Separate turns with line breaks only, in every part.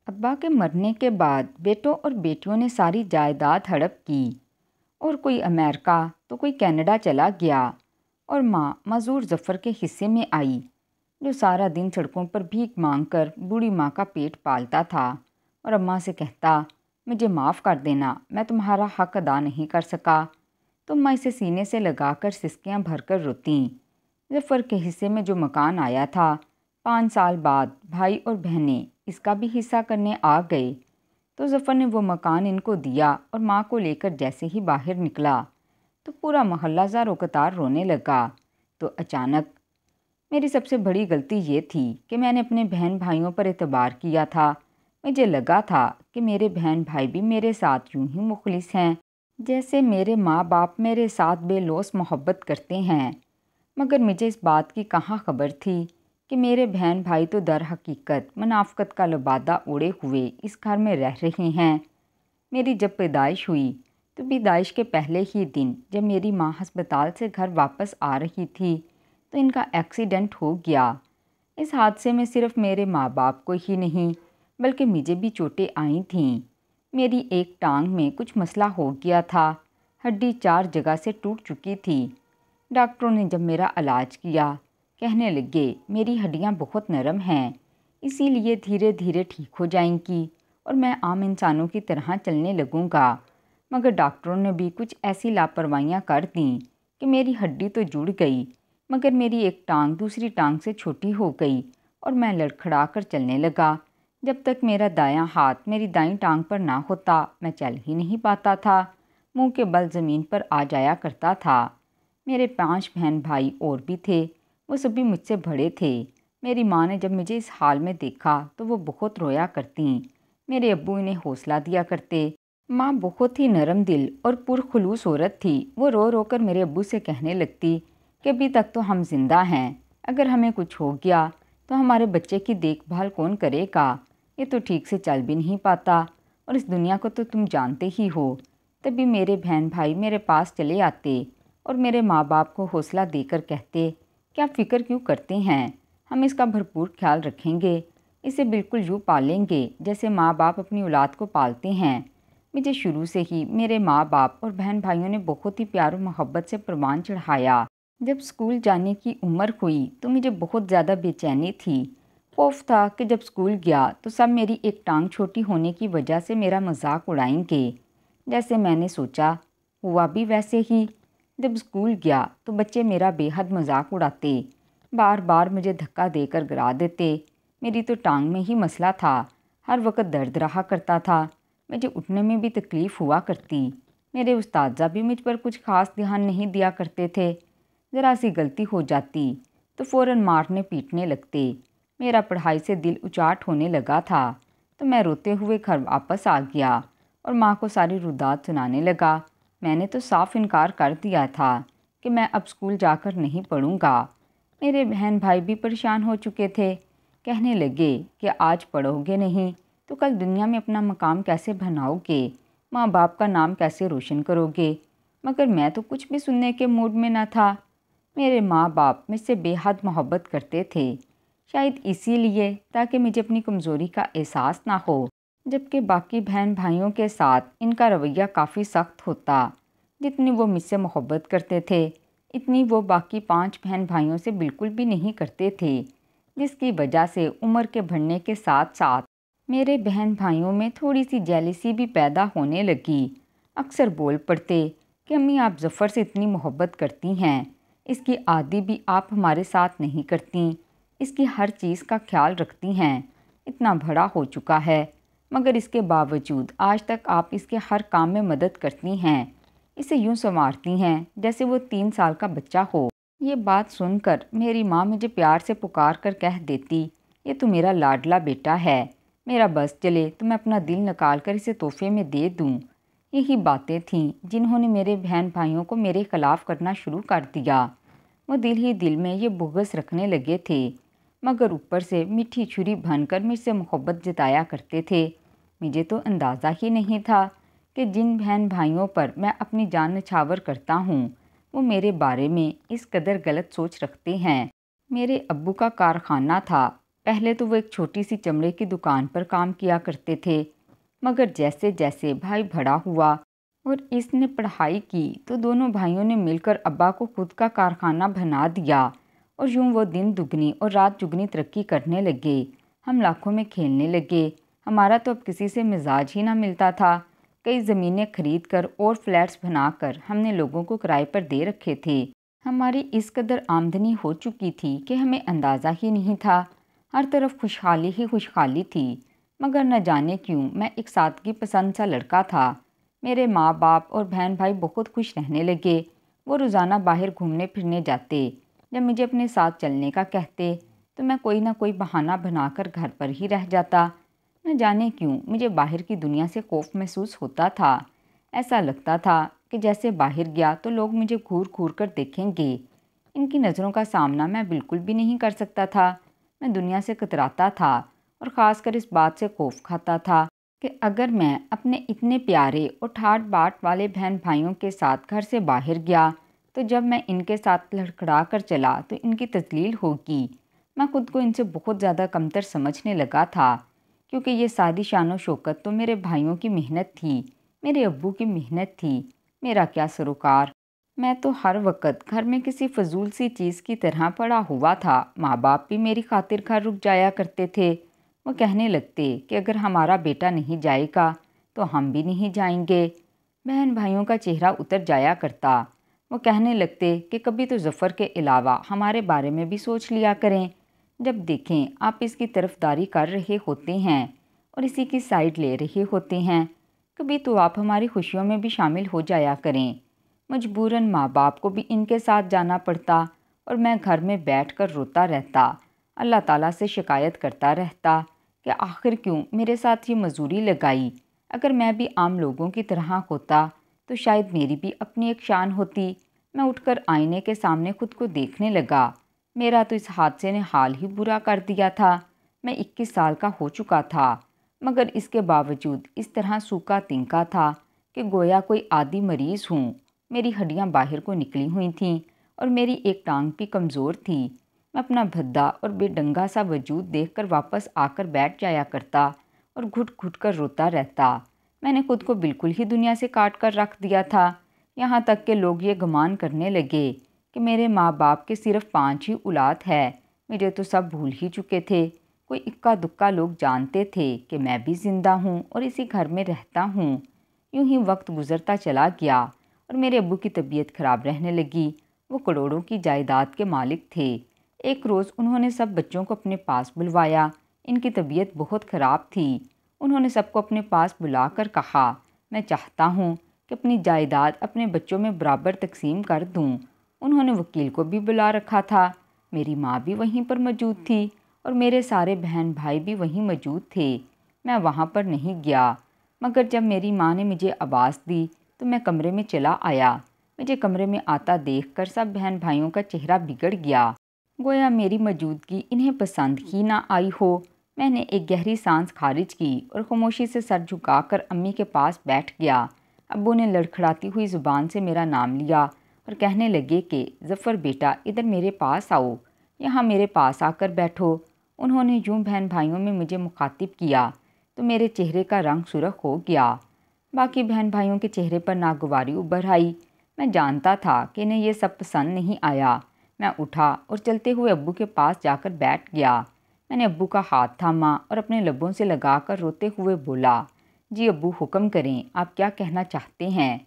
ابا کے مرنے کے بعد بیٹوں اور بیٹیوں نے ساری جائیداد ہڑپ کی اور کوئی امریکہ تو کوئی کینیڈا چلا گیا اور ماں معذور ظفر کے حصے میں آئی، جو سارا دن سڑکوں پر بھیک مانگ کر بوڑھی ماں کا پیٹ پالتا تھا اور اماں سے کہتا، مجھے معاف کر دینا، میں تمہارا حق ادا نہیں کر سکا۔ تو اماں اسے سینے سے لگا کر سسکیاں بھر کر روتیں۔ ظفر کے حصے میں جو مکان آیا تھا، 5 سال بعد بھائی اور بہنیں اس کا بھی حصہ کرنے آ گئے، تو ظفر نے وہ مکان ان کو دیا اور ماں کو لے کر جیسے ہی باہر نکلا تو پورا محلہ زار و قطار رونے لگا۔ تو اچانک میری سب سے بڑی غلطی یہ تھی کہ میں نے اپنے بہن بھائیوں پر اعتبار کیا تھا۔ مجھے لگا تھا کہ میرے بہن بھائی بھی میرے ساتھ یوں ہی مخلص ہیں جیسے میرے ماں باپ میرے ساتھ بے لوث محبت کرتے ہیں، مگر مجھے اس بات کی کہاں خبر تھی کہ میرے بہن بھائی تو در حقیقت منافقت کا لبادہ اوڑے ہوئے اس گھر میں رہ رہے ہیں۔ میری جب پیدائش ہوئی تو پیدائش کے پہلے ہی دن جب میری ماں ہسپتال سے گھر واپس آ رہی تھی تو ان کا ایکسیڈنٹ ہو گیا۔ اس حادثے میں صرف میرے ماں باپ کو ہی نہیں بلکہ مجھے بھی چوٹیں آئی تھیں۔ میری ایک ٹانگ میں کچھ مسئلہ ہو گیا تھا، ہڈی 4 جگہ سے ٹوٹ چکی تھی۔ ڈاکٹروں نے جب میرا علاج کیا کہنے لگے میری ہڈیاں بہت نرم ہیں، اسی لیے دھیرے دھیرے ٹھیک ہو جائیں گی اور میں عام انسانوں کی طرح چلنے لگوں گا، مگر ڈاکٹروں نے بھی کچھ ایسی لاپروائیاں کر دیں کہ میری ہڈی تو جڑ گئی مگر میری ایک ٹانگ دوسری ٹانگ سے چھوٹی ہو گئی اور میں لڑکھڑا کر چلنے لگا۔ جب تک میرا دایاں ہاتھ میری دائیں ٹانگ پر نہ ہوتا میں چل ہی نہیں پاتا تھا، منہ کے بل زمین پر آ جایا کرتا تھا۔ میرے 5 بہن بھائی اور بھی تھے، وہ سبھی مجھ سے بڑے تھے۔ میری ماں نے جب مجھے اس حال میں دیکھا تو وہ بہت رویا کرتیں، میرے ابو انہیں حوصلہ دیا کرتے۔ ماں بہت ہی نرم دل اور پرخلوص عورت تھی، وہ رو رو کر میرے ابو سے کہنے لگتی کہ ابھی تک تو ہم زندہ ہیں، اگر ہمیں کچھ ہو گیا تو ہمارے بچے کی دیکھ بھال کون کرے گا؟ یہ تو ٹھیک سے چل بھی نہیں پاتا اور اس دنیا کو تو تم جانتے ہی ہو۔ تبھی میرے بہن بھائی میرے پاس چلے آتے اور میرے ماں باپ کو حوصلہ دے کر کہتے کہ آپ فکر کیوں کرتے ہیں، ہم اس کا بھرپور خیال رکھیں گے، اسے بالکل یوں پالیں گے جیسے ماں باپ اپنی اولاد کو پالتے ہیں۔ مجھے شروع سے ہی میرے ماں باپ اور بہن بھائیوں نے بہت ہی پیار و محبت سے پروان چڑھایا۔ جب اسکول جانے کی عمر ہوئی تو مجھے بہت زیادہ بے چینی تھی، خوف تھا کہ جب اسکول گیا تو سب میری ایک ٹانگ چھوٹی ہونے کی وجہ سے میرا مذاق اڑائیں گے۔ جیسے میں نے سوچا ہوا بھی ویسے ہی، جب اسکول گیا تو بچے میرا بے حد مذاق اڑاتے، بار بار مجھے دھکا دے کر گرا دیتے۔ میری تو ٹانگ میں ہی مسئلہ تھا، ہر وقت درد رہا کرتا تھا، مجھے اٹھنے میں بھی تکلیف ہوا کرتی۔ میرے اساتذہ بھی مجھ پر کچھ خاص دھیان نہیں دیا کرتے تھے، ذرا سی غلطی ہو جاتی تو فوراً مارنے پیٹنے لگتے۔ میرا پڑھائی سے دل اچاٹ ہونے لگا تھا تو میں روتے ہوئے گھر واپس آ گیا اور ماں کو ساری رودات سنانے لگا۔ میں نے تو صاف انکار کر دیا تھا کہ میں اب اسکول جا کر نہیں پڑھوں گا۔ میرے بہن بھائی بھی پریشان ہو چکے تھے، کہنے لگے کہ آج پڑھو گے نہیں تو کل دنیا میں اپنا مقام کیسے بناؤ گے، ماں باپ کا نام کیسے روشن کرو گے، مگر میں تو کچھ بھی سننے کے موڈ میں نہ تھا۔ میرے ماں باپ مجھ سے بے حد محبت کرتے تھے، شاید اسی لیے تاکہ مجھے اپنی کمزوری کا احساس نہ ہو، جبکہ باقی بہن بھائیوں کے ساتھ ان کا رویہ کافی سخت ہوتا۔ جتنی وہ مجھ سے محبت کرتے تھے اتنی وہ باقی 5 بہن بھائیوں سے بالکل بھی نہیں کرتے تھے، جس کی وجہ سے عمر کے بڑھنے کے ساتھ ساتھ میرے بہن بھائیوں میں تھوڑی سی جیلسی بھی پیدا ہونے لگی۔ اکثر بول پڑتے کہ امی آپ ظفر سے اتنی محبت کرتی ہیں، اس کی عادی بھی آپ ہمارے ساتھ نہیں کرتیں، اس کی ہر چیز کا خیال رکھتی ہیں، اتنا بڑا ہو چکا ہے مگر اس کے باوجود آج تک آپ اس کے ہر کام میں مدد کرتی ہیں، اسے یوں سنوارتی ہیں جیسے وہ 3 سال کا بچہ ہو۔ یہ بات سن کر میری ماں مجھے پیار سے پکار کر کہہ دیتی، یہ تو میرا لاڈلا بیٹا ہے، میرا بس چلے تو میں اپنا دل نکال کر اسے تحفے میں دے دوں۔ یہی باتیں تھیں جنہوں نے میرے بہن بھائیوں کو میرے خلاف کرنا شروع کر دیا۔ وہ دل ہی دل میں یہ بغض رکھنے لگے تھے مگر اوپر سے میٹھی چھری بھن کر مجھ سے محبت جتایا کرتے تھے۔ مجھے تو اندازہ ہی نہیں تھا کہ جن بہن بھائیوں پر میں اپنی جان نچھاور کرتا ہوں وہ میرے بارے میں اس قدر غلط سوچ رکھتے ہیں۔ میرے ابو کا کارخانہ تھا، پہلے تو وہ ایک چھوٹی سی چمڑے کی دکان پر کام کیا کرتے تھے، مگر جیسے جیسے بھائی بڑا ہوا اور اس نے پڑھائی کی تو دونوں بھائیوں نے مل کر ابا کو خود کا کارخانہ بنا دیا، اور یوں وہ دن دگنی اور رات چگنی ترقی کرنے لگے۔ ہم لاکھوں میں کھیلنے لگے۔ ہمارا تو اب کسی سے مزاج ہی نہ ملتا تھا۔ کئی زمینیں خرید کر اور فلیٹس بنا کر ہم نے لوگوں کو کرائے پر دے رکھے تھے۔ ہماری اس قدر آمدنی ہو چکی تھی کہ ہمیں اندازہ ہی نہیں تھا۔ ہر طرف خوشحالی ہی خوشحالی تھی، مگر نہ جانے کیوں میں ایک سادگی پسند سا لڑکا تھا۔ میرے ماں باپ اور بہن بھائی بہت خوش رہنے لگے۔ وہ روزانہ باہر گھومنے پھرنے جاتے۔ جب مجھے اپنے ساتھ چلنے کا کہتے تو میں کوئی نہ کوئی بہانہ بنا کر گھر پر ہی رہ جاتا۔ نہ جانے کیوں مجھے باہر کی دنیا سے خوف محسوس ہوتا تھا۔ ایسا لگتا تھا کہ جیسے باہر گیا تو لوگ مجھے گھور گھور کر دیکھیں گے۔ ان کی نظروں کا سامنا میں بالکل بھی نہیں کر سکتا تھا۔ میں دنیا سے کتراتا تھا اور خاص کر اس بات سے خوف کھاتا تھا کہ اگر میں اپنے اتنے پیارے اور ٹھاٹ باٹ والے بہن بھائیوں کے ساتھ گھر سے باہر گیا تو جب میں ان کے ساتھ لڑکھڑا کر چلا تو ان کی تذلیل ہوگی۔ میں خود کو ان سے بہت زیادہ کمتر سمجھنے لگا تھا، کیونکہ یہ سادی شان و شوکت تو میرے بھائیوں کی محنت تھی، میرے ابو کی محنت تھی، میرا کیا سروکار۔ میں تو ہر وقت گھر میں کسی فضول سی چیز کی طرح پڑا ہوا تھا۔ ماں باپ بھی میری خاطر گھر رک جایا کرتے تھے۔ وہ کہنے لگتے کہ اگر ہمارا بیٹا نہیں جائے گا تو ہم بھی نہیں جائیں گے۔ بہن بھائیوں کا چہرہ اتر جایا کرتا۔ وہ کہنے لگتے کہ کبھی تو ظفر کے علاوہ ہمارے بارے میں بھی سوچ لیا کریں۔ جب دیکھیں آپ اس کی طرفداری کر رہے ہوتے ہیں اور اسی کی سائیڈ لے رہے ہوتے ہیں، کبھی تو آپ ہماری خوشیوں میں بھی شامل ہو جایا کریں۔ مجبوراً ماں باپ کو بھی ان کے ساتھ جانا پڑتا اور میں گھر میں بیٹھ کر روتا رہتا، اللہ تعالیٰ سے شکایت کرتا رہتا کہ آخر کیوں میرے ساتھ یہ مزدوری لگائی۔ اگر میں بھی عام لوگوں کی طرح ہوتا تو شاید میری بھی اپنی ایک شان ہوتی۔ میں اٹھ کر آئینے کے سامنے خود کو دیکھنے لگا۔ میرا تو اس حادثے نے حال ہی برا کر دیا تھا۔ میں 21 سال کا ہو چکا تھا، مگر اس کے باوجود اس طرح سوکھا تنکا تھا کہ گویا کوئی عادی مریض ہوں۔ میری ہڈیاں باہر کو نکلی ہوئی تھیں اور میری ایک ٹانگ بھی کمزور تھی۔ میں اپنا بھدا اور بے ڈنگا سا وجود دیکھ کر واپس آ کر بیٹھ جایا کرتا اور گھٹ گھٹ کر روتا رہتا۔ میں نے خود کو بالکل ہی دنیا سے کاٹ کر رکھ دیا تھا، یہاں تک کہ لوگ یہ گمان کرنے لگے کہ میرے ماں باپ کے صرف 5 ہی اولاد ہے۔ مجھے تو سب بھول ہی چکے تھے۔ کوئی اکا دکا لوگ جانتے تھے کہ میں بھی زندہ ہوں اور اسی گھر میں رہتا ہوں۔ یوں ہی وقت گزرتا چلا گیا اور میرے ابو کی طبیعت خراب رہنے لگی۔ وہ کروڑوں کی جائیداد کے مالک تھے۔ ایک روز انہوں نے سب بچوں کو اپنے پاس بلوایا۔ ان کی طبیعت بہت خراب تھی۔ انہوں نے سب کو اپنے پاس بلا کر کہا، میں چاہتا ہوں کہ اپنی جائیداد اپنے بچوں میں برابر تقسیم کر دوں۔ انہوں نے وکیل کو بھی بلا رکھا تھا۔ میری ماں بھی وہیں پر موجود تھی اور میرے سارے بہن بھائی بھی وہیں موجود تھے۔ میں وہاں پر نہیں گیا، مگر جب میری ماں نے مجھے آواز دی تو میں کمرے میں چلا آیا۔ مجھے کمرے میں آتا دیکھ کر سب بہن بھائیوں کا چہرہ بگڑ گیا، گویا میری موجودگی انہیں پسند ہی نہ آئی ہو۔ میں نے ایک گہری سانس خارج کی اور خاموشی سے سر جھکا کر امی کے پاس بیٹھ گیا۔ ابو نے لڑکھڑاتی ہوئی زبان سے میرا نام لیا اور کہنے لگے کہ ظفر بیٹا ادھر میرے پاس آؤ، یہاں میرے پاس آ کر بیٹھو۔ انہوں نے یوں بہن بھائیوں میں مجھے مخاطب کیا تو میرے چہرے کا رنگ سرخ ہو گیا۔ باقی بہن بھائیوں کے چہرے پر ناگواری ابھر آئی۔ میں جانتا تھا کہ انہیں یہ سب پسند نہیں آیا۔ میں اٹھا اور چلتے ہوئے ابو کے پاس جا کر بیٹھ گیا۔ میں نے ابو کا ہاتھ تھاما اور اپنے لبوں سے لگا کر روتے ہوئے بولا، جی ابو حکم کریں، آپ کیا کہنا چاہتے ہیں؟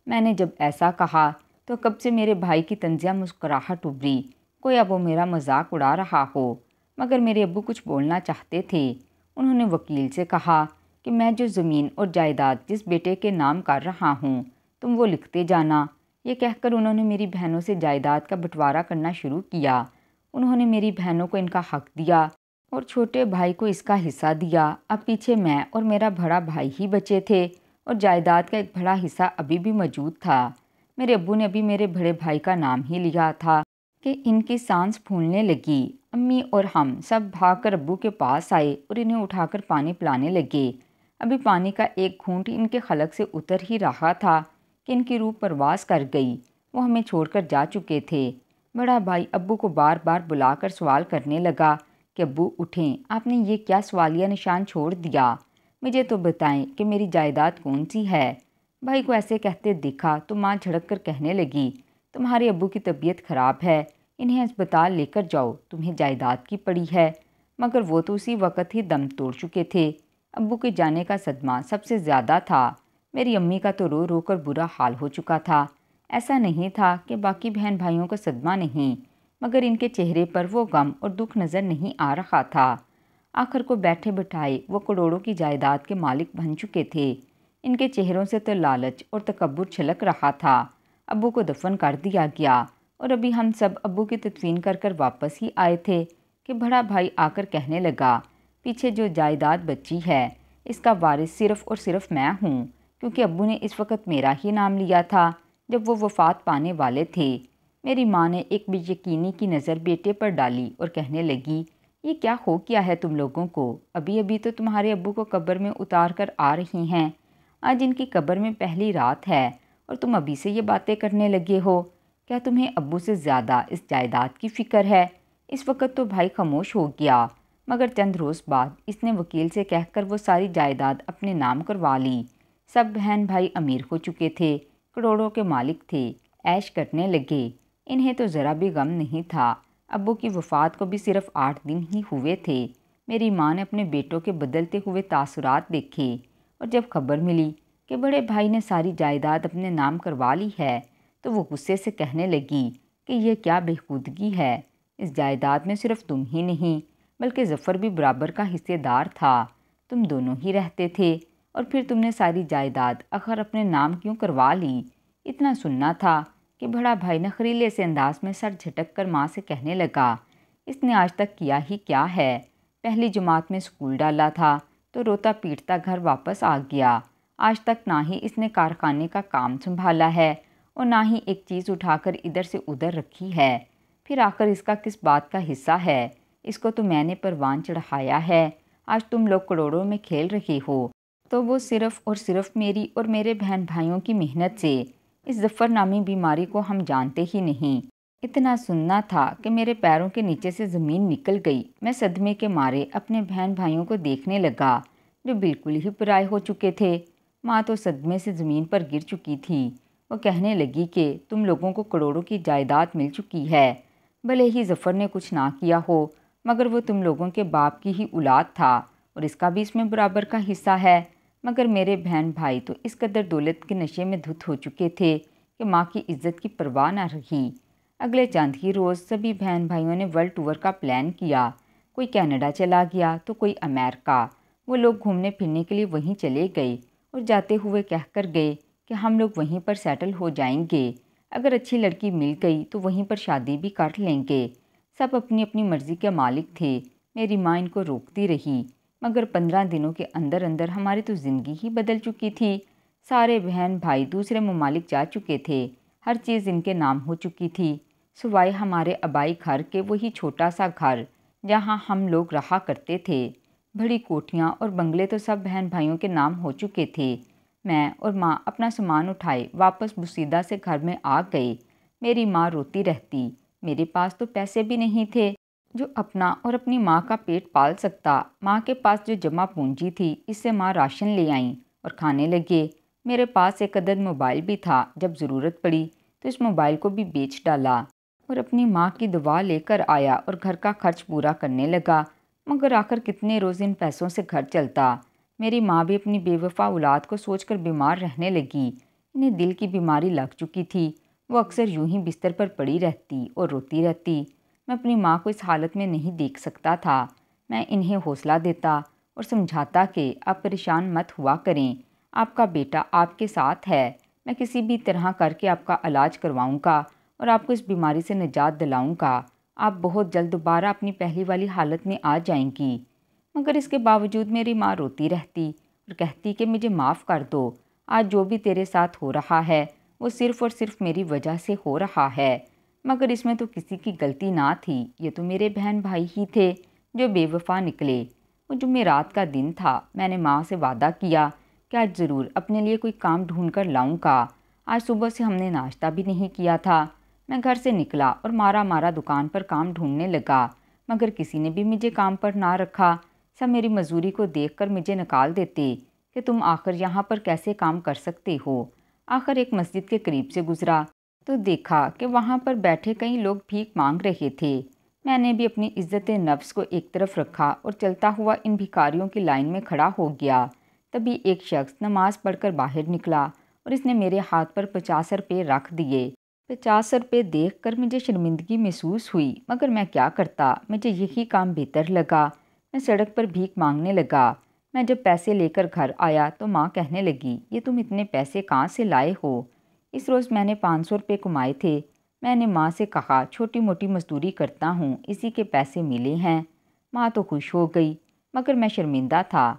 میں نے جب ایسا کہا تو کب سے میرے بھائی کی طنزیہ مسکراہٹ ابھری، گویا وہ میرا مذاق اڑا رہا ہو، مگر میرے ابو کچھ بولنا چاہتے تھے۔ انہوں نے وکیل سے کہا کہ میں جو زمین اور جائیداد جس بیٹے کے نام کر رہا ہوں تم وہ لکھتے جانا۔ یہ کہہ کر انہوں نے میری بہنوں سے جائیداد کا بٹوارا کرنا شروع کیا۔ انہوں نے میری بہنوں کو ان کا حق دیا اور چھوٹے بھائی کو اس کا حصہ دیا۔ اب پیچھے میں اور میرا بڑا بھائی ہی بچے تھے اور جائیداد کا ایک بڑا حصہ ابھی بھی موجود تھا۔ میرے ابو نے ابھی میرے بڑے بھائی کا نام ہی لیا تھا کہ ان کی سانس پھولنے لگی۔ امی اور ہم سب بھاگ کر ابو کے پاس آئے اور انہیں اٹھا کر پانی پلانے لگے۔ ابھی پانی کا ایک گھونٹ ان کے حلق سے اتر ہی رہا تھا کہ ان کی روح پرواز کر گئی۔ وہ ہمیں چھوڑ کر جا چکے تھے۔ بڑا بھائی ابو کو بار بار بلا کر سوال کرنے لگا کہ ابو اٹھیں، آپ نے یہ کیا سوالیہ نشان چھوڑ دیا؟ مجھے تو بتائیں کہ میری جائیداد کون سی ہے؟ بھائی کو ایسے کہتے دیکھا تو ماں جھڑک کر کہنے لگی، تمہارے ابو کی طبیعت خراب ہے، انہیں اسپتال لے کر جاؤ، تمہیں جائیداد کی پڑی ہے۔ مگر وہ تو اسی وقت ہی دم توڑ چکے تھے۔ ابو کے جانے کا صدمہ سب سے زیادہ تھا۔ میری امی کا تو رو رو کر برا حال ہو چکا تھا۔ ایسا نہیں تھا کہ باقی بہن بھائیوں کا صدمہ نہیں، مگر ان کے چہرے پر وہ غم اور دکھ نظر نہیں آ رہا تھا۔ آخر کو بیٹھے بٹھائے وہ کروڑوں کی جائیداد کے مالک بن چکے تھے۔ ان کے چہروں سے تو لالچ اور تکبر چھلک رہا تھا۔ ابو کو دفن کر دیا گیا اور ابھی ہم سب ابو کی تدفین کر کر واپس ہی آئے تھے کہ بڑا بھائی آ کر کہنے لگا، پیچھے جو جائیداد بچی ہے اس کا وارث صرف اور صرف میں ہوں، کیونکہ ابو نے اس وقت میرا ہی نام لیا تھا جب وہ وفات پانے والے تھے۔ میری ماں نے ایک بے یقینی کی نظر بیٹے پر ڈالی اور کہنے لگی، یہ کیا ہو کیا ہے تم لوگوں کو؟ ابھی ابھی تو تمہارے ابو کو قبر میں اتار کر آ رہی ہیں، آج ان کی قبر میں پہلی رات ہے اور تم ابھی سے یہ باتیں کرنے لگے ہو؟ کیا تمہیں ابو سے زیادہ اس جائیداد کی فکر ہے؟ اس وقت تو بھائی خاموش ہو گیا، مگر چند روز بعد اس نے وکیل سے کہہ کر وہ ساری جائیداد اپنے نام کروا لی۔ سب بہن بھائی امیر ہو چکے تھے، کروڑوں کے مالک تھے، عیش کرنے لگے۔ انہیں تو ذرا بھی غم نہیں تھا۔ ابو کی وفات کو بھی صرف 8 دن ہی ہوئے تھے۔ میری ماں نے اپنے بیٹوں کے بدلتے ہوئے تاثرات دیکھے اور جب خبر ملی کہ بڑے بھائی نے ساری جائیداد اپنے نام کروا لی ہے تو وہ غصے سے کہنے لگی کہ یہ کیا بےہودگی ہے، اس جائیداد میں صرف تم ہی نہیں بلکہ ظفر بھی برابر کا حصے دار تھا، تم دونوں ہی رہتے تھے اور پھر تم نے ساری جائیداد آخر اپنے نام کیوں کروا لی؟ اتنا سننا تھا کہ بڑا بھائی نخریلے سے انداز میں سر جھٹک کر ماں سے کہنے لگا، اس نے آج تک کیا ہی کیا ہے؟ پہلی جماعت میں اسکول ڈالا تھا تو روتا پیٹتا گھر واپس آ گیا، آج تک نہ ہی اس نے کارخانے کا کام سنبھالا ہے اور نہ ہی ایک چیز اٹھا کر ادھر سے ادھر رکھی ہے، پھر آخر اس کا کس بات کا حصہ ہے؟ اس کو تو میں نے پروان چڑھایا ہے۔ آج تم لوگ کروڑوں میں کھیل رہے ہو تو وہ صرف اور صرف میری اور میرے بہن بھائیوں کی محنت سے۔ اس ظفر نامی بیماری کو ہم جانتے ہی نہیں۔ اتنا سننا تھا کہ میرے پیروں کے نیچے سے زمین نکل گئی۔ میں صدمے کے مارے اپنے بہن بھائیوں کو دیکھنے لگا جو بالکل ہی پرائے ہو چکے تھے۔ ماں تو صدمے سے زمین پر گر چکی تھی۔ وہ کہنے لگی کہ تم لوگوں کو کروڑوں کی جائیداد مل چکی ہے، بھلے ہی ظفر نے کچھ نہ کیا ہو، مگر وہ تم لوگوں کے باپ کی ہی اولاد تھا اور اس کا بھی اس میں برابر کا حصہ ہے۔ مگر میرے بہن بھائی تو اس قدر دولت کے نشے میں دھت ہو چکے تھے کہ ماں کی عزت کی پرواہ نہ رہی۔ اگلے چند ہی روز سبھی بہن بھائیوں نے ورلڈ ٹور کا پلان کیا، کوئی کینیڈا چلا گیا تو کوئی امریکہ۔ وہ لوگ گھومنے پھرنے کے لیے وہیں چلے گئے اور جاتے ہوئے کہہ کر گئے کہ ہم لوگ وہیں پر سیٹل ہو جائیں گے، اگر اچھی لڑکی مل گئی تو وہیں پر شادی بھی کر لیں گے۔ سب اپنی اپنی مرضی کے مالک تھے۔ میری ماں ان کو روکتی رہی، مگر 15 دنوں کے اندر اندر ہماری تو زندگی ہی بدل چکی تھی۔ سارے بہن بھائی دوسرے ممالک جا چکے تھے، ہر چیز ان کے نام ہو چکی تھی، سوائے ہمارے آبائی گھر کے وہی چھوٹا سا گھر جہاں ہم لوگ رہا کرتے تھے۔ بڑی کوٹھیاں اور بنگلے تو سب بہن بھائیوں کے نام ہو چکے تھے۔ میں اور ماں اپنا سامان اٹھائے واپس بوسیدہ سے گھر میں آ گئے۔ میری ماں روتی رہتی، میرے پاس تو پیسے بھی نہیں تھے جو اپنا اور اپنی ماں کا پیٹ پال سکتا۔ ماں کے پاس جو جمع پونجی تھی اس سے ماں راشن لے آئیں اور کھانے لگے۔ میرے پاس ایک عدد موبائل بھی تھا، جب ضرورت پڑی تو اس موبائل کو بھی بیچ ڈالا اور اپنی ماں کی دعا لے کر آیا اور گھر کا خرچ پورا کرنے لگا۔ مگر آخر کتنے روز ان پیسوں سے گھر چلتا؟ میری ماں بھی اپنی بے وفا اولاد کو سوچ کر بیمار رہنے لگی۔ انہیں دل کی بیماری لگ چکی تھی۔ وہ اکثر یوں ہی بستر پر پڑی رہتی اور روتی رہتی۔ میں اپنی ماں کو اس حالت میں نہیں دیکھ سکتا تھا۔ میں انہیں حوصلہ دیتا اور سمجھاتا کہ آپ پریشان مت ہوا کریں، آپ کا بیٹا آپ کے ساتھ ہے، میں کسی بھی طرح کر کے آپ کا علاج کرواؤں گا اور آپ کو اس بیماری سے نجات دلاؤں گا، آپ بہت جلد دوبارہ اپنی پہلی والی حالت میں آ جائیں گی۔ مگر اس کے باوجود میری ماں روتی رہتی اور کہتی کہ مجھے معاف کر دو، آج جو بھی تیرے ساتھ ہو رہا ہے وہ صرف اور صرف میری وجہ سے ہو رہا ہے، مگر اس میں تو کسی کی غلطی نہ تھی، یہ تو میرے بہن بھائی ہی تھے جو بے وفا نکلے۔ وہ جمعرات کا دن تھا۔ میں نے ماں سے وعدہ کیا کہ آج ضرور اپنے لیے کوئی کام ڈھونڈ کر لاؤں گا۔ آج صبح سے ہم نے ناشتہ بھی نہیں کیا تھا۔ میں گھر سے نکلا اور مارا دکان پر کام ڈھونڈنے لگا۔ مگر کسی نے بھی مجھے کام پر نہ رکھا۔ سب میری مزدوری کو دیکھ کر مجھے نکال دیتے کہ تم آخر یہاں پر کیسے کام کر سکتے ہو۔ آخر ایک مسجد کے قریب سے گزرا تو دیکھا کہ وہاں پر بیٹھے کئی لوگ بھیک مانگ رہے تھے۔ میں نے بھی اپنی عزت نفس کو ایک طرف رکھا اور چلتا ہوا ان بھکاریوں کی لائن میں کھڑا ہو گیا۔ تبھی ایک شخص نماز پڑھ کر باہر نکلا اور اس نے میرے ہاتھ پر 50 روپے رکھ دیے۔ 50 روپے دیکھ کر مجھے شرمندگی محسوس ہوئی، مگر میں کیا کرتا، مجھے یہی کام بہتر لگا۔ میں سڑک پر بھیک مانگنے لگا۔ میں جب پیسے لے کر گھر آیا تو ماں کہنے لگی، یہ تم اتنے پیسے کہاں سے لائے ہو؟ اس روز میں نے 500 روپے کمائے تھے۔ میں نے ماں سے کہا، چھوٹی موٹی مزدوری کرتا ہوں، اسی کے پیسے ملے ہیں۔ ماں تو خوش ہو گئی، مگر میں شرمندہ تھا۔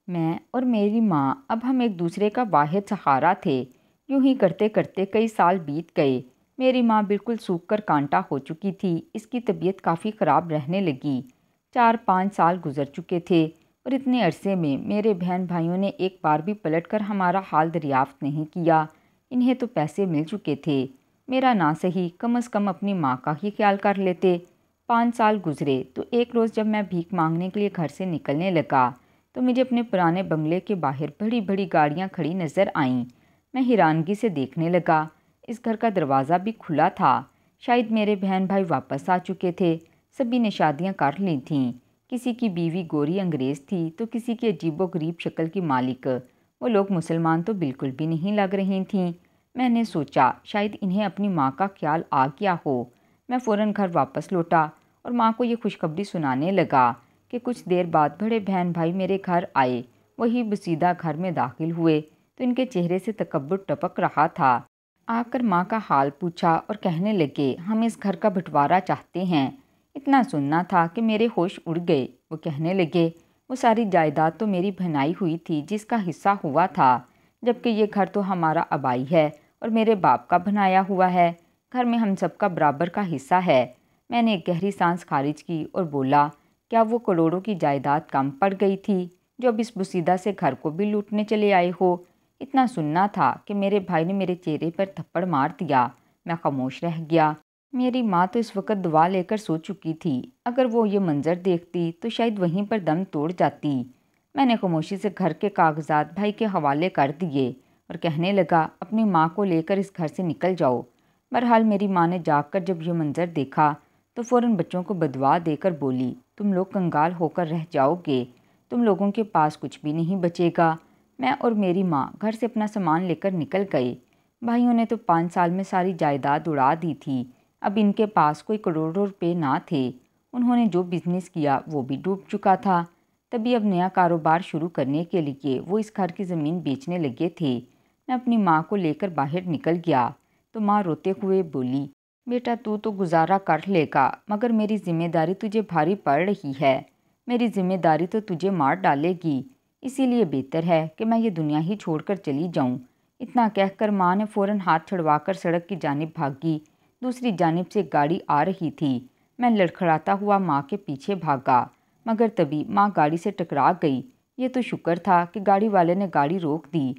میں اور میری ماں اب ہم ایک دوسرے کا واحد سہارا تھے۔ یوں ہی کرتے کرتے کئی سال بیت گئے۔ میری ماں بالکل سوکھ کر کانٹا ہو چکی تھی۔ اس کی طبیعت کافی خراب رہنے لگی۔ 4-5 سال گزر چکے تھے اور اتنے عرصے میں میرے بہن بھائیوں نے ایک بار بھی پلٹ کر ہمارا حال دریافت نہیں کیا۔ انہیں تو پیسے مل چکے تھے، میرا نہ صحیح کم از کم اپنی ماں کا ہی خیال کر لیتے۔ 5 سال گزرے تو ایک روز جب میں بھیک مانگنے کے لیے گھر سے نکلنے لگا تو مجھے اپنے پرانے بنگلے کے باہر بڑی بڑی گاڑیاں کھڑی نظر آئیں۔ میں حیرانگی سے دیکھنے لگا۔ اس گھر کا دروازہ بھی کھلا تھا۔ شاید میرے بہن بھائی واپس آ چکے تھے۔ سبھی نے شادیاں کر لی تھیں۔ کسی کی بیوی گوری انگریز تھی تو کسی کی عجیب و غریب شکل کی مالک۔ وہ لوگ مسلمان تو بالکل بھی نہیں لگ رہی تھیں۔ میں نے سوچا شاید انہیں اپنی ماں کا خیال آ گیا ہو۔ میں فوراً گھر واپس لوٹا اور ماں کو یہ خوشخبری سنانے لگا کہ کچھ دیر بعد بڑے بہن بھائی میرے گھر آئے۔ وہی بسیدہ گھر میں داخل ہوئے تو ان کے چہرے سے تکبر ٹپک رہا تھا۔ آ کر ماں کا حال پوچھا اور کہنے لگے، ہم اس گھر کا بٹوارا چاہتے ہیں۔ اتنا سننا تھا کہ میرے ہوش اڑ گئے۔ وہ کہنے لگے، وہ ساری جائیداد تو میری بہنائی ہوئی تھی جس کا حصہ ہوا تھا، جبکہ یہ گھر تو ہمارا آبائی ہے اور میرے باپ کا بنایا ہوا ہے۔ گھر میں ہم سب کا برابر کا حصہ ہے۔ میں نے ایک گہری سانس خارج کی اور بولا، کیا وہ کروڑوں کی جائیداد کم پڑ گئی تھی جو اب اس بسیدہ سے گھر کو بھی لوٹنے چلے آئے ہو؟ اتنا سننا تھا کہ میرے بھائی نے میرے چہرے پر تھپڑ مار دیا۔ میں خاموش رہ گیا۔ میری ماں تو اس وقت دعا لے کر سو چکی تھی۔ اگر وہ یہ منظر دیکھتی تو شاید وہیں پر دم توڑ جاتی۔ میں نے خاموشی سے گھر کے کاغذات بھائی کے حوالے کر دیے اور کہنے لگا، اپنی ماں کو لے کر اس گھر سے نکل جاؤ۔ بہرحال میری ماں نے جاگ کر جب یہ منظر دیکھا تو فوراً بچوں کو بددعا دے کر بولی، تم لوگ کنگال ہو کر رہ جاؤ گے، تم لوگوں کے پاس کچھ بھی نہیں بچے گا۔ میں اور میری ماں گھر سے اپنا سامان لے کر نکل گئے۔ بھائیوں نے تو 5 سال میں ساری جائیداد اڑا دی تھی۔ اب ان کے پاس کوئی کروڑوں روپے نہ تھے۔ انہوں نے جو بزنس کیا وہ بھی ڈوب چکا تھا۔ تبھی اب نیا کاروبار شروع کرنے کے لیے وہ اس گھر کی زمین بیچنے لگے تھے۔ میں اپنی ماں کو لے کر باہر نکل گیا تو ماں روتے ہوئے بولی، بیٹا تو گزارا کر لے گا، مگر میری ذمہ داری تجھے بھاری پڑ رہی ہے۔ میری ذمہ داری تو تجھے مار ڈالے گی، اسی لیے بہتر ہے کہ میں یہ دنیا ہی چھوڑ کر چلی جاؤں۔ اتنا کہہ کر ماں نے فوراً ہاتھ چھڑوا کر سڑک کی جانب بھاگی۔ دوسری جانب سے ایک گاڑی آ رہی تھی۔ میں لڑکھڑاتا ہوا ماں کے پیچھے بھاگا، مگر تبھی ماں گاڑی سے ٹکرا گئی۔ یہ تو شکر تھا کہ گاڑی والے نے گاڑی روک دی۔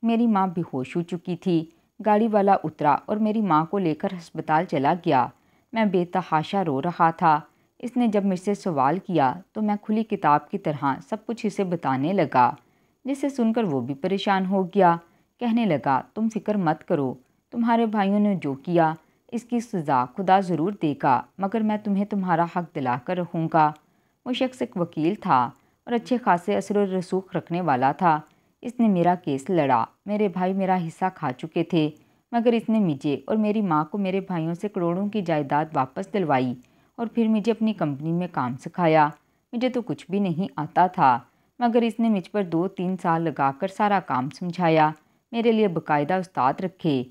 میری ماں بے ہوش ہو چکی تھی۔ گاڑی والا اترا اور میری ماں کو لے کر ہسپتال چلا گیا۔ میں بے تحاشا رو رہا تھا۔ اس نے جب مجھ سے سوال کیا تو میں کھلی کتاب کی طرح سب کچھ اسے بتانے لگا، جسے سن کر وہ بھی پریشان ہو گیا۔ کہنے لگا، تم فکر مت کرو، تمہارے بھائیوں نے جو کیا اس کی سزا خدا ضرور دے گا، مگر میں تمہیں تمہارا حق دلا کر رہوں گا۔ وہ شخص ایک وکیل تھا اور اچھے خاصے اثر و رسوخ رکھنے والا تھا۔ اس نے میرا کیس لڑا۔ میرے بھائی میرا حصہ کھا چکے تھے، مگر اس نے مجھے اور میری ماں کو میرے بھائیوں سے کروڑوں کی جائیداد واپس دلوائی اور پھر مجھے اپنی کمپنی میں کام سکھایا۔ مجھے تو کچھ بھی نہیں آتا تھا، مگر اس نے مجھ پر 2-3 سال لگا کر سارا کام سمجھایا، میرے لیے باقاعدہ استاد رکھے۔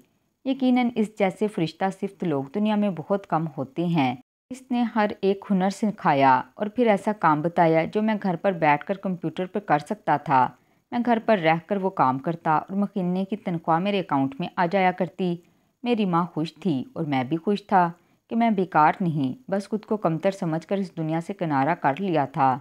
یقیناً اس جیسے فرشتہ صفت لوگ دنیا میں بہت کم ہوتے ہیں۔ اس نے ہر ایک ہنر سکھایا اور پھر ایسا کام بتایا جو میں گھر پر بیٹھ کر کمپیوٹر پر کر سکتا تھا۔ میں گھر پر رہ کر وہ کام کرتا اور مہینے کی تنخواہ میرے اکاؤنٹ میں آ جایا کرتی۔ میری ماں خوش تھی اور میں بھی خوش تھا کہ میں بیکار نہیں، بس خود کو کمتر سمجھ کر اس دنیا سے کنارہ کر لیا تھا،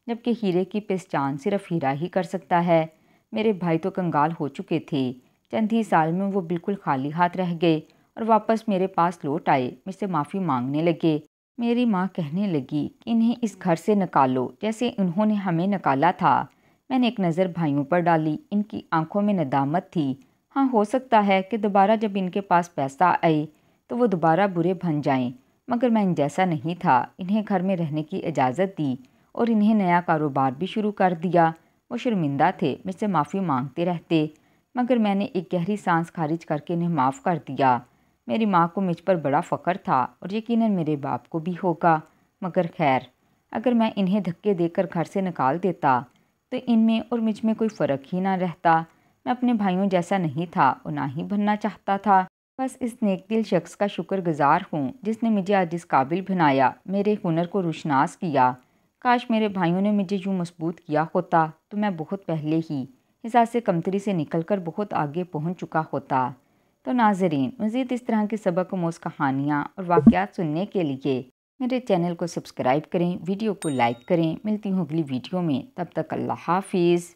جبکہ ہیرے کی پہچان صرف ہیرا ہی کر سکتا ہے۔ میرے بھائی تو کنگال ہو چکے تھے۔ چند ہی سال میں وہ بالکل خالی ہاتھ رہ گئے اور واپس میرے پاس لوٹ آئے، مجھ سے معافی مانگنے لگے۔ میری ماں کہنے لگی کہ انہیں اس گھر سے نکالو جیسے انہوں نے ہمیں نکالا تھا۔ میں نے ایک نظر بھائیوں پر ڈالی، ان کی آنکھوں میں ندامت تھی۔ ہاں، ہو سکتا ہے کہ دوبارہ جب ان کے پاس پیسہ آئے تو وہ دوبارہ برے بن جائیں، مگر میں ان جیسا نہیں تھا۔ انہیں گھر میں رہنے کی اجازت دی اور انہیں نیا کاروبار بھی شروع کر دیا۔ وہ شرمندہ تھے، مجھ سے معافی مانگتے رہتے، مگر میں نے ایک گہری سانس خارج کر کے انہیں معاف کر دیا۔ میری ماں کو مجھ پر بڑا فخر تھا اور یقیناً میرے باپ کو بھی ہوگا، مگر خیر، اگر میں انہیں دھکے دے کر گھر سے نکال دیتا تو ان میں اور مجھ میں کوئی فرق ہی نہ رہتا۔ میں اپنے بھائیوں جیسا نہیں تھا اور نہ ہی بننا چاہتا تھا۔ بس اس نیک دل شخص کا شکر گزار ہوں جس نے مجھے آج اس قابل بنایا، میرے ہنر کو روشناس کیا۔ کاش میرے بھائیوں نے مجھے یوں مضبوط کیا ہوتا تو میں بہت پہلے ہی احساس کمتری سے نکل کر بہت آگے پہنچ چکا ہوتا۔ تو ناظرین، مزید اس طرح کی سبق آموز کہانیاں اور واقعات سننے کے لیے میرے چینل کو سبسکرائب کریں، ویڈیو کو لائک کریں۔ ملتی ہوں اگلی ویڈیو میں، تب تک اللہ حافظ۔